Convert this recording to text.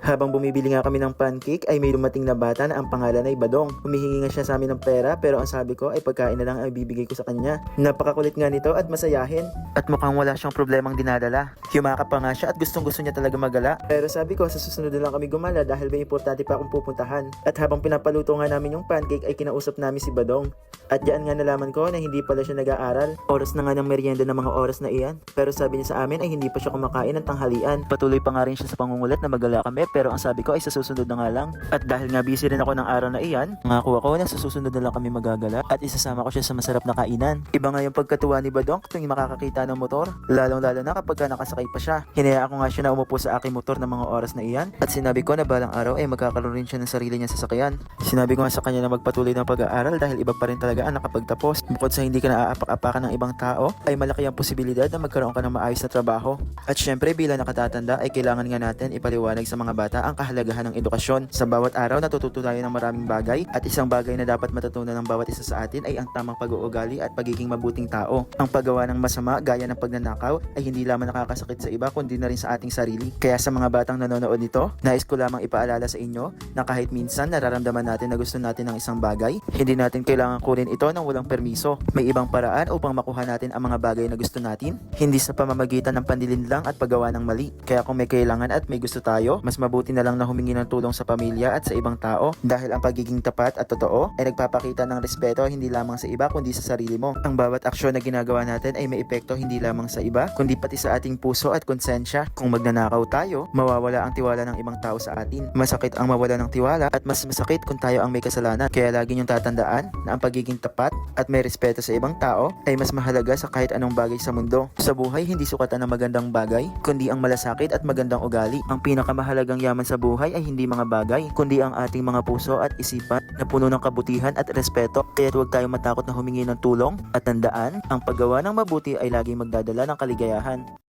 Habang bumibili nga kami ng pancake ay may dumating na bata na ang pangalan ay Badong. Humihingi nga siya sa amin ng pera pero ang sabi ko ay pagkain na lang ay bibigay ko sa kanya. Napakakulit nga nito at masayahin. At mukhang wala siyang problemang dinadala. Yumakap pa nga siya at gustong gusto niya talaga magala. Pero sabi ko sa susunod na lang kami gumala dahil may importante pa akong pupuntahan. At habang pinapaluto nga namin yung pancake ay kinausap namin si Badong. At diyan nga nalaman ko na hindi pala siya nag-aaral. Oras na nga ng merienda ng mga oras na iyan. Pero sabi niya sa amin ay hindi pa siya kumakain ng tanghalian. Patuloy pa nga rin siya sa pangungulit na magala kami pero ang sabi ko ay sa susunod na nga lang. At dahil nga busy rin ako ng araw na iyan, nangako ako na sa susunod na lang kami magagala at isasama ko siya sa masarap na kainan. Iba nga yung pagkatuwa ni Badong tuwing makakakita ng motor. Lalong lalo na kapag nakasakay pa siya. Hinayaan ko nga siya na umupo sa aking motor ng mga oras na iyan. At sinabi ko na balang araw ay magkakaroon rin siya ng sarili niya sasakyan. Sinabi ko nga sa kanya na magpatuloy ng pag-aaral dahil iba pa rin talaga ang nakapagtapos. Bukod sa hindi ka naaapak-apakan ng ibang tao, ay malaki ang posibilidad na magkaroon ka ng maayos na trabaho. At syempre bilang nakatatanda ay kailangan nga natin ipaliwanag sa mga bata ang kahalagahan ng edukasyon. Sa bawat araw natututo tayo ng maraming bagay at isang bagay na dapat matutunan ng bawat isa sa atin ay ang tamang pag-uugali at pagiging mabuting tao. Ang paggawa ng masama gaya ng pagnanakaw ay hindi lamang nakakasakit sa iba kundi na rin sa ating sarili. Kaya sa mga batang nanonood nito, nais ko lamang ipaalala sa inyo na kahit minsan nararamdaman natin na gusto natin ng isang bagay, hindi natin kailangan kunin ito ng walang permiso. May ibang paraan upang makuha natin ang mga bagay na gusto natin, hindi sa pamamagitan ng panlilinlang at paggawa ng mali. Kaya kung may kailangan at may gusto tayo, mas mabuti na lang na humingi ng tulong sa pamilya at sa ibang tao dahil ang pagiging tapat at totoo ay nagpapakita ng respeto hindi lamang sa iba kundi sa sarili mo. Ang bawat aksyon na ginagawa natin ay may epekto hindi lamang sa iba kundi pati sa ating puso at konsensya. Kung magnanakaw tayo, mawawala ang tiwala ng ibang tao sa atin. Masakit ang mawala ng tiwala at mas masakit kung tayo ang may kasalanan. Kaya lagi niyong tatandaan na ang pagiging tapat at may respeto sa ibang tao ay mas mahalaga sa kahit anong bagay sa mundo. Sa buhay, hindi sukatan ng magandang bagay, kundi ang malasakit at magandang ugali. Ang pinakamahalagang yaman sa buhay ay hindi mga bagay, kundi ang ating mga puso at isipan na puno ng kabutihan at respeto. Kaya huwag tayong matakot na humingi ng tulong at tandaan, ang paggawa ng mabuti ay laging magdadala ng kaligayahan.